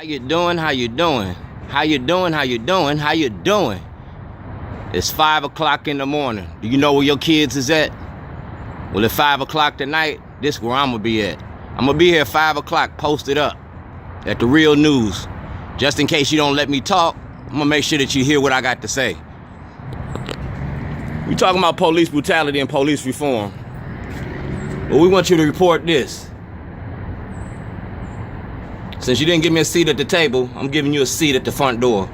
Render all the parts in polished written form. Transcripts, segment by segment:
How you doing? How you doing? How you doing? How you doing? How you doing? It's 5 o'clock in the morning. Do you know where your kids is at? Well, at 5 o'clock tonight, this is where I'm gonna be at. I'm gonna be here at 5 o'clock, posted up at The Real News. Just in case you don't let me talk, I'm gonna make sure that you hear what I got to say. We talking about police brutality and police reform. Well, we want you to report this. Since you didn't give me a seat at the table, I'm giving you a seat at the front door.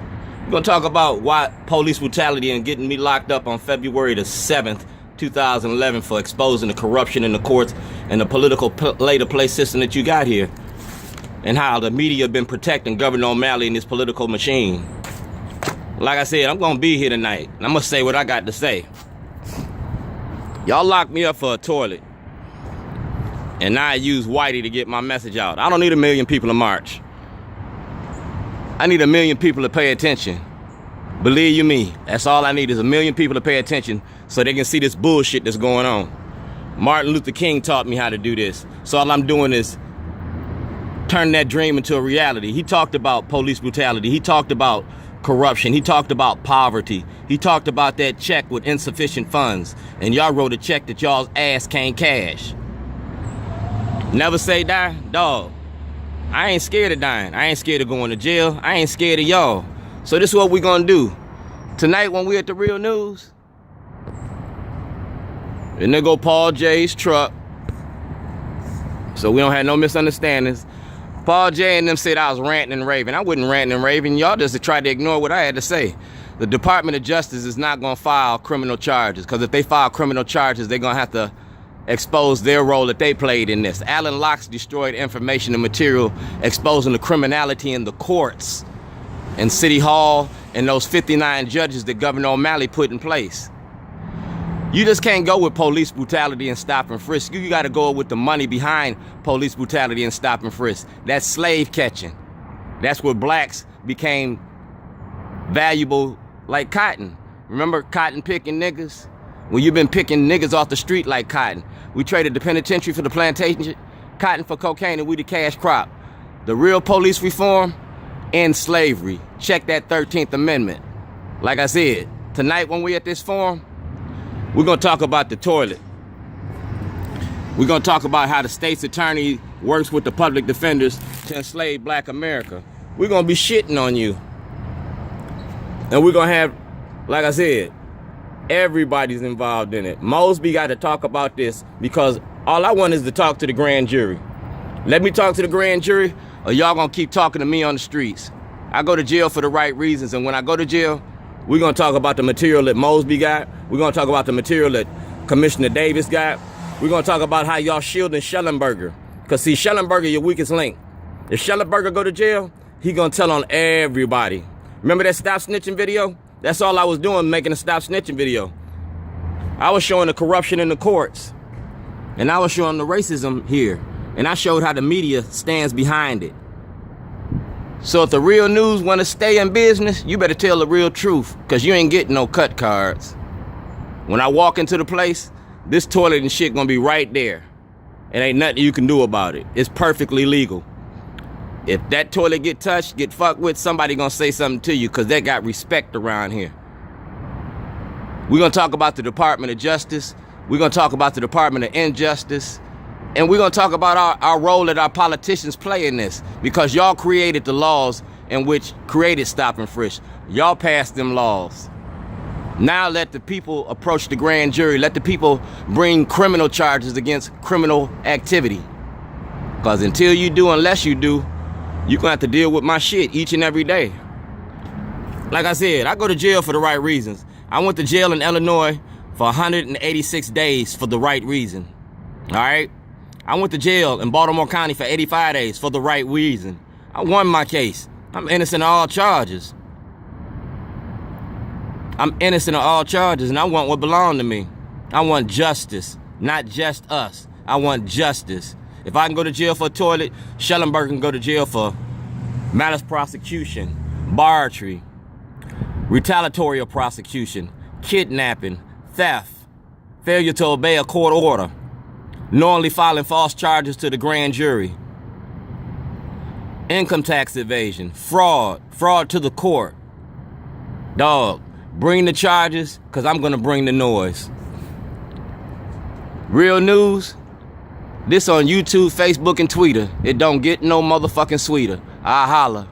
We're gonna talk about why police brutality and getting me locked up on February the 7th, 2011 for exposing the corruption in the courts and the political play system that you got here. And how the media have been protecting Governor O'Malley and his political machine. Like I said, I'm gonna be here tonight, and I'm gonna say what I got to say. Y'all locked me up for a toilet, and now I use Whitey to get my message out. I don't need 1 million people to march. I need 1 million people to pay attention. Believe you me, that's all I need is 1 million people to pay attention so they can see this bullshit that's going on. Martin Luther King taught me how to do this. So all I'm doing is turning that dream into a reality. He talked about police brutality. He talked about corruption. He talked about poverty. He talked about that check with insufficient funds. And y'all wrote a check that y'all's ass can't cash. Never say die? Dog. I ain't scared of dying. I ain't scared of going to jail. I ain't scared of y'all. So this is what we gonna do. Tonight when we at The Real News, and there go Paul J's truck. So we don't have no misunderstandings. Paul J and them said I was ranting and raving. I wasn't ranting and raving. Y'all just tried to ignore what I had to say. The Department of Justice is not gonna file criminal charges, because if they file criminal charges, they're gonna have to expose their role that they played in this. Alan Locke destroyed information and material exposing the criminality in the courts and City Hall and those 59 judges that Governor O'Malley put in place. You just can't go with police brutality and stop and frisk. You gotta go with the money behind police brutality and stop and frisk. That's slave catching. That's where blacks became valuable like cotton. Remember cotton picking niggas? Well, you've been picking niggas off the street like cotton. We traded the penitentiary for the plantation, cotton for cocaine, and we the cash crop. The real police reform, end slavery. Check that 13th Amendment. Like I said, tonight when we at this forum, we're gonna talk about the toilet. We're gonna talk about how the state's attorney works with the public defenders to enslave black America. We're gonna be shitting on you. And we're gonna have, like I said, everybody's involved in it. Mosby got to talk about this because all I want is to talk to the grand jury. Let me talk to the grand jury, or y'all gonna keep talking to me on the streets. I go to jail for the right reasons, and when I go to jail, we're gonna talk about the material that Mosby got. We're gonna talk about the material that Commissioner Davis got. We're gonna talk about how y'all shielding Schellenberger. Because see, Schellenberger your weakest link. If Schellenberger go to jail, he gonna tell on everybody. Remember that stop snitching video? That's all I was doing, making a stop snitching video. I was showing the corruption in the courts. And I was showing the racism here. And I showed how the media stands behind it. So if The Real News want to stay in business, you better tell the real truth, because you ain't getting no cut cards. When I walk into the place, this toilet and shit gonna be right there. And ain't nothing you can do about it. It's perfectly legal. If that toilet get touched, get fucked with, somebody gonna say something to you, because they got respect around here. We're gonna talk about the Department of Justice. We're gonna talk about the Department of Injustice. And we're gonna talk about our role that our politicians play in this, because y'all created the laws in which created stop and frisk. Y'all passed them laws. Now let the people approach the grand jury. Let the people bring criminal charges against criminal activity. Because until you do, unless you do, you're gonna have to deal with my shit each and every day. Like I said, I go to jail for the right reasons. I went to jail in Illinois for 186 days for the right reason. All right? I went to jail in Baltimore County for 85 days for the right reason. I won my case. I'm innocent of all charges. I'm innocent of all charges, and I want what belonged to me. I want justice, not just us. I want justice. If I can go to jail for a toilet, Schellenberger can go to jail for malice prosecution, barratry, retaliatory prosecution, kidnapping, theft, failure to obey a court order, knowingly filing false charges to the grand jury. income tax evasion, fraud to the court. Dog, bring the charges, because I'm going to bring the noise. Real news, this on YouTube, Facebook, and Twitter. It don't get no motherfucking sweeter. I holla.